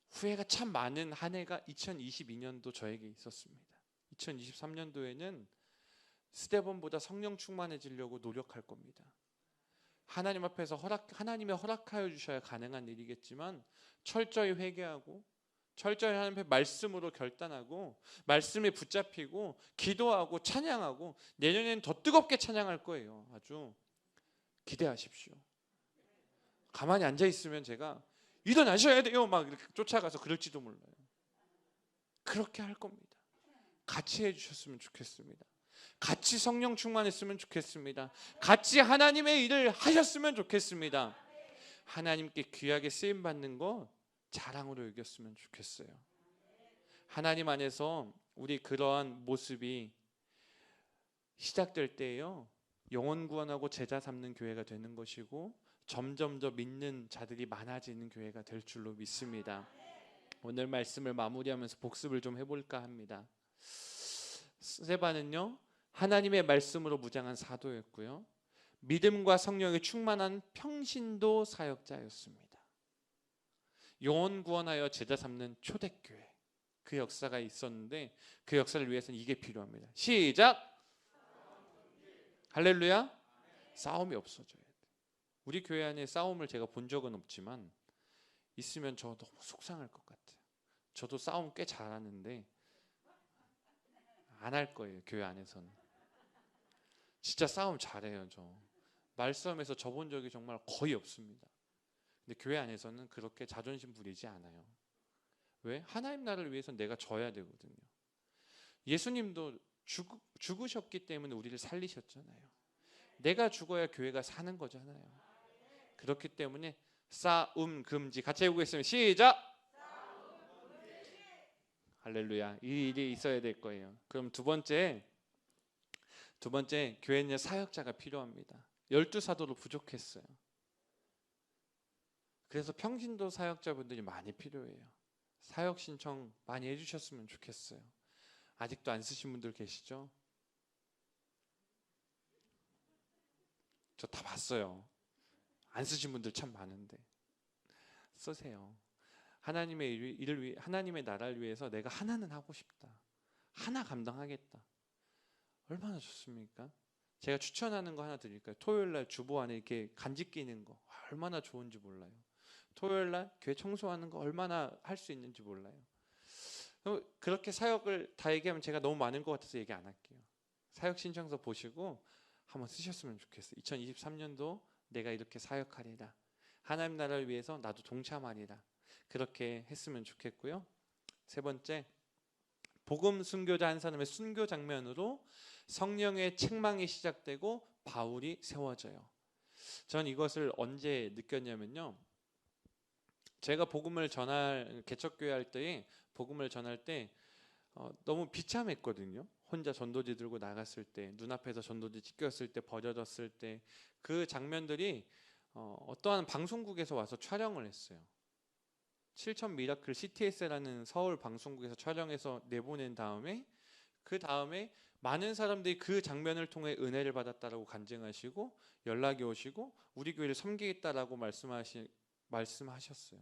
후회가 참 많은 한 해가 2022년도 저에게 있었습니다. 2023년도에는 스데반보다 성령 충만해지려고 노력할 겁니다. 하나님 앞에서 하나님의 허락하여 주셔야 가능한 일이겠지만 철저히 회개하고 철저히 하나님 앞에 말씀으로 결단하고 말씀에 붙잡히고 기도하고 찬양하고 내년에는 더 뜨겁게 찬양할 거예요. 아주 기대하십시오. 가만히 앉아 있으면 제가 일어나셔야 돼요 막 이렇게 쫓아가서 그럴지도 몰라요. 그렇게 할 겁니다. 같이 해주셨으면 좋겠습니다. 같이 성령 충만했으면 좋겠습니다. 같이 하나님의 일을 하셨으면 좋겠습니다. 하나님께 귀하게 쓰임받는 거 자랑으로 여겼으면 좋겠어요. 하나님 안에서 우리 그러한 모습이 시작될 때에요, 영혼 구원하고 제자 삼는 교회가 되는 것이고 점점 더 믿는 자들이 많아지는 교회가 될 줄로 믿습니다. 오늘 말씀을 마무리하면서 복습을 좀 해볼까 합니다. 스데반은요, 하나님의 말씀으로 무장한 사도였고요, 믿음과 성령에 충만한 평신도 사역자였습니다. 영혼 구원하여 제자 삼는 초대교회, 그 역사가 있었는데 그 역사를 위해서는 이게 필요합니다. 시작! 할렐루야! 싸움이 없어져야 돼. 우리 교회 안에 싸움을 제가 본 적은 없지만 있으면 저 너무 속상할 것 같아요. 저도 싸움 꽤 잘하는데 안 할 거예요. 교회 안에서는 진짜 싸움 잘해요. 저 말싸움에서 져본 적이 정말 거의 없습니다. 근데 교회 안에서는 그렇게 자존심 부리지 않아요. 왜? 하나님 나라를 위해서 내가 져야 되거든요. 예수님도 죽으셨기 때문에 우리를 살리셨잖아요. 내가 죽어야 교회가 사는 거잖아요. 그렇기 때문에 싸움 금지. 같이 해보겠습니다. 시작! 할렐루야. 이 일이 있어야 될 거예요. 그럼 두 번째 교회는 사역자가 필요합니다. 12사도로 부족했어요. 그래서 평신도 사역자분들이 많이 필요해요. 사역 신청 많이 해주셨으면 좋겠어요. 아직도 안 쓰신 분들 계시죠? 저 다 봤어요. 안 쓰신 분들 참 많은데 쓰세요. 하나님의 일을 위해, 하나님의 나라를 위해서 내가 하나는 하고 싶다. 하나 감당하겠다. 얼마나 좋습니까? 제가 추천하는 거 하나 드릴까요? 토요일날 주보 안에 이렇게 간직 끼는 거 얼마나 좋은지 몰라요. 토요일날 교회 청소하는 거 얼마나 할 수 있는지 몰라요. 그렇게 사역을 다 얘기하면 제가 너무 많은 것 같아서 얘기 안 할게요. 사역 신청서 보시고 한번 쓰셨으면 좋겠어요. 2023년도 내가 이렇게 사역하리라. 하나님 나라를 위해서 나도 동참하리라. 그렇게 했으면 좋겠고요. 세 번째, 복음 순교자 한 사람의 순교 장면으로 성령의 책망이 시작되고 바울이 세워져요. 전 이것을 언제 느꼈냐면요, 제가 복음을 전할 개척교회 할 때 복음을 전할 때 너무 비참했거든요. 혼자 전도지 들고 나갔을 때, 눈앞에서 전도지 찢겼을 때, 버려졌을 때 그 장면들이 어떠한 방송국에서 와서 촬영을 했어요. 7천 미라클 CTS라는 서울 방송국에서 촬영해서 내보낸 다음에 그 다음에 많은 사람들이 그 장면을 통해 은혜를 받았다라고 간증하시고 연락이 오시고 우리 교회를 섬기겠다라고 말씀하셨어요.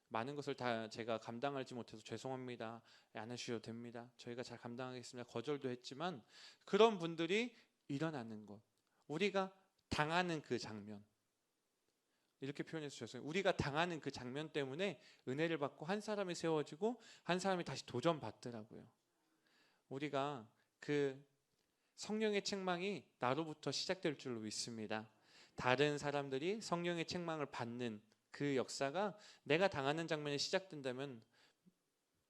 많은 것을 다 제가 감당하지 못해서 죄송합니다. 안 하셔도 됩니다. 저희가 잘 감당하겠습니다. 거절도 했지만 그런 분들이 일어나는 것, 우리가 당하는 그 장면, 이렇게 표현해서 죄송해요. 우리가 당하는 그 장면 때문에 은혜를 받고 한 사람이 세워지고 한 사람이 다시 도전받더라고요. 우리가 그 성령의 책망이 나로부터 시작될 줄로 믿습니다. 다른 사람들이 성령의 책망을 받는 그 역사가 내가 당하는 장면이 시작된다면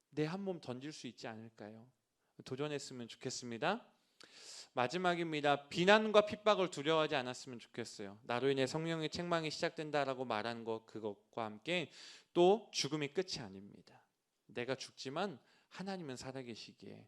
내 한 몸 던질 수 있지 않을까요? 도전했으면 좋겠습니다. 마지막입니다. 비난과 핍박을 두려워하지 않았으면 좋겠어요. 나로 인해 성령의 책망이 시작된다라고 말한 것, 그것과 함께 또 죽음이 끝이 아닙니다. 내가 죽지만 하나님은 살아계시기에,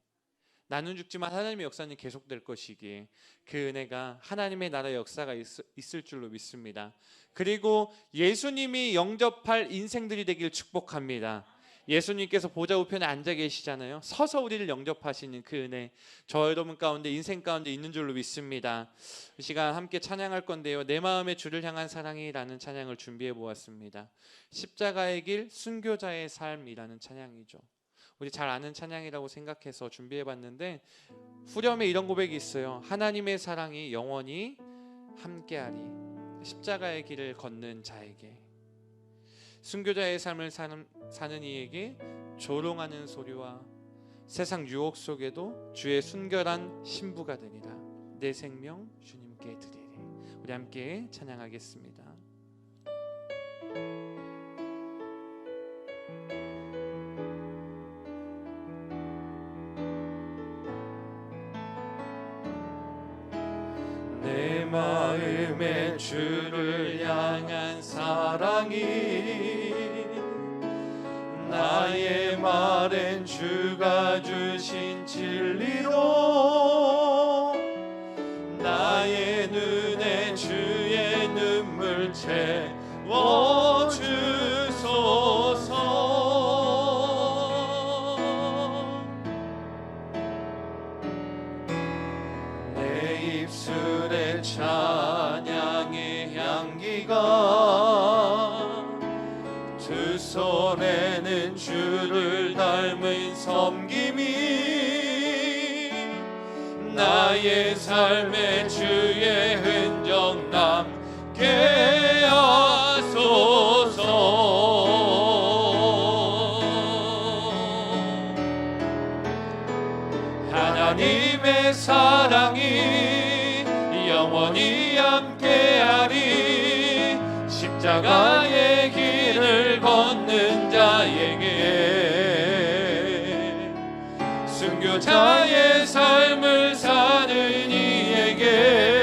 나는 죽지만 하나님의 역사는 계속될 것이기에 그 은혜가 하나님의 나라의 역사가 있을 줄로 믿습니다. 그리고 예수님이 영접할 인생들이 되길 축복합니다. 예수님께서 보좌 우편에 앉아 계시잖아요. 서서 우리를 영접하시는 그 은혜, 저 여러분 가운데 인생 가운데 있는 줄로 믿습니다. 이 시간 함께 찬양할 건데요, 내 마음의 주를 향한 사랑이라는 찬양을 준비해 보았습니다. 십자가의 길 순교자의 삶이라는 찬양이죠. 우리 잘 아는 찬양이라고 생각해서 준비해 봤는데 후렴에 이런 고백이 있어요. 하나님의 사랑이 영원히 함께하리, 십자가의 길을 걷는 자에게. 순교자의 삶을 사는 이에게 조롱하는 소리와 세상 유혹 속에도 주의 순결한 신부가 되리라. 내 생명 주님께 드리리. 우리 함께 찬양하겠습니다. 내 마음의 주를 향한 사랑이, 나의 말엔 주가 주신 진리로, 나의 눈에 주의 눈물 채워주소서. 내 입술에 찬양의 향기가, 두 손에는 주를 닮은 섬김이, 나의 삶에 주의 흔적 남게 하소서. 하나님의 사랑이 영원히 함께하리, 십자가의 길을 걷는 자에게, 순교자의 삶을 사는 이에게,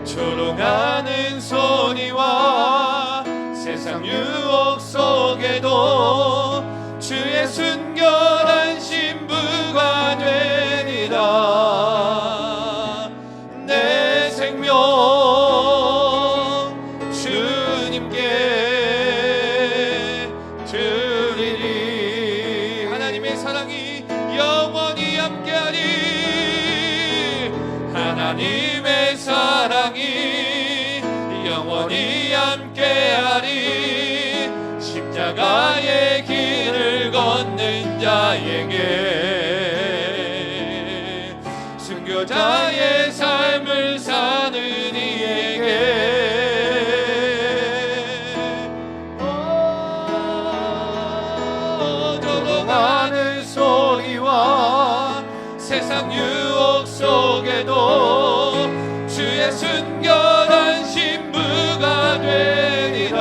조롱하는 소리와 세상 유혹 속에도 주의 순결한 신부가 되리라. 내 생명 주님께 드리리. 하나님의 사랑이 영원히 함께하리, 하나님의 사랑이 영원히 함께하리, 십자가의 길을 걷는 자에게, 순교자의 삶을 사는 이에게, 조롱하는 소리와 세상 유혹 속에도 주의 순결한 신부가 되리라.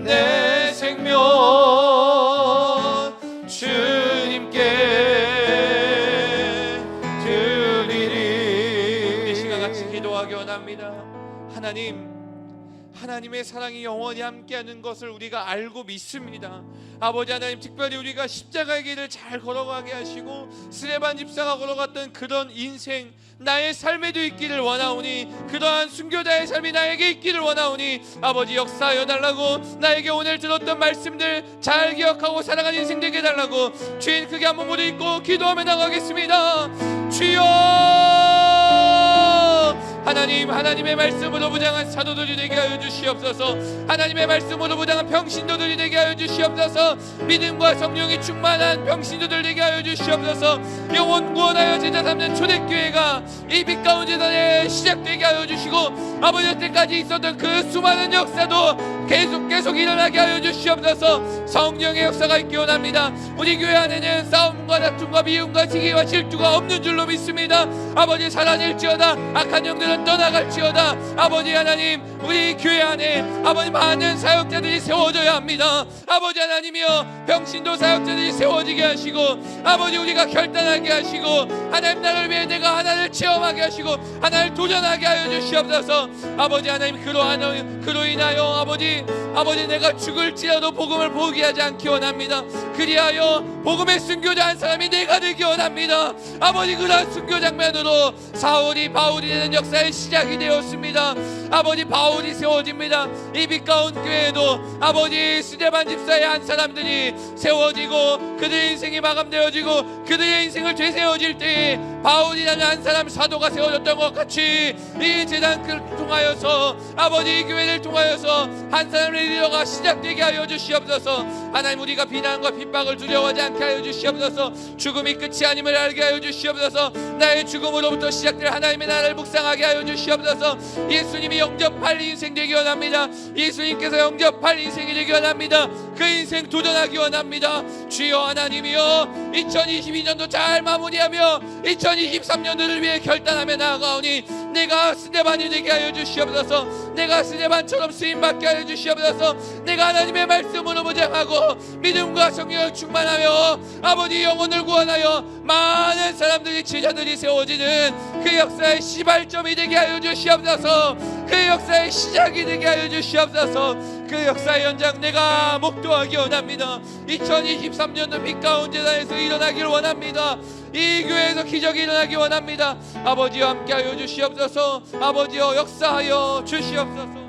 내 생명 주님께 드리리. 이 시간 같이 기도하기 원합니다. 하나님의 사랑이 영원히 함께하는 것을 우리가 알고 믿습니다. 아버지 하나님, 특별히 우리가 십자가의 길을 잘 걸어가게 하시고 스데반 집사가 걸어갔던 그런 인생 나의 삶에도 있기를 원하오니, 그러한 순교자의 삶이 나에게 있기를 원하오니 아버지 역사하여 달라고, 나에게 오늘 들었던 말씀들 잘 기억하고 살아가는 인생 되게 해달라고 주인 크게 한번 무릎 꿇고 기도하며 나가겠습니다. 주여, 하나님의 말씀으로 무장한 사도들이 되게 하여 주시옵소서. 하나님의 말씀으로 무장한 평신도들이 되게 하여 주시옵소서. 믿음과 성령이 충만한 평신도들 되게 하여 주시옵소서. 영혼 구원하여 제자 삼는 초대교회가 이 빛 가운 재단에 시작되게 하여 주시고, 아버지 여태까지 있었던 그 수많은 역사도 계속 일어나게 하여 주시옵소서. 성령의 역사가 있기 원합니다. 우리 교회 안에는 싸움과 다툼과 미움과 시기와 질투가 없는 줄로 믿습니다. 아버지 사라질지어다. 악한 영들은 떠나갈지어다. 아버지 하나님, 우리 교회 안에 아버지 많은 사역자들이 세워져야 합니다. 아버지 하나님이여, 병신도 사역자들이 세워지게 하시고, 아버지 우리가 결단하게 하시고, 하나님 나를 위해 내가 하나를 체험하게 하시고 하나를 도전하게 하여 주시옵소서. 아버지 하나님, 그로 인하여 아버지 내가 죽을지라도 복음을 포기하지 않기 원합니다. 그리하여 복음의 순교자 한 사람이 내가 되기 원합니다. 아버지, 그러한 순교 장면으로 사울이 바울이 되는 역사의 시작이 되었습니다. 아버지, 바울이 세워집니다. 이 빛 가운 교회에도 아버지 스데반 집사의 한 사람들이 세워지고 그들의 인생이 마감되어지고 그들의 인생을 되새어질 때에 바울이라는 한 사람 사도가 세워졌던 것 같이 이 재단을 통하여서 아버지 이 교회를 통하여서 한 사람의 리더가 시작되게 하여 주시옵소서. 하나님, 우리가 비난과 핍박을 두려워하지 않게 하여 주시옵소서. 죽음이 끝이 아님을 알게 하여 주시옵소서. 나의 죽음으로부터 시작될 하나님의 나라를 묵상하게 하여 주시옵소서. 예수님이 영접할 인생 되기 원합니다. 예수님께서 영접할 인생이 되기 원합니다. 그 인생 도전하기 원합니다. 주여 하나님이여, 2022년도 잘 마무리하며 2023년도를 위해 결단하며 나아가오니 내가 스데반이 되게 하여 주시옵소서. 내가 스데반처럼 쓰임받게 하여 주시옵소서. 내가 하나님의 말씀으로 무장하고 믿음과 성령을 충만하며 아버지 영혼을 구원하여 많은 사람들이 제자들이 세워지는 그 역사의 시발점이 되게 하여 주시옵소서. 그 역사의 시작이 되게 하여 주시옵소서. 그 역사의 연장 내가 목도하기 원합니다. 2023년도 빛 가운 재단에서 일어나기를 원합니다. 이 교회에서 기적이 일어나기 원합니다. 아버지와 함께하여 주시옵소서. 아버지여 역사하여 주시옵소서.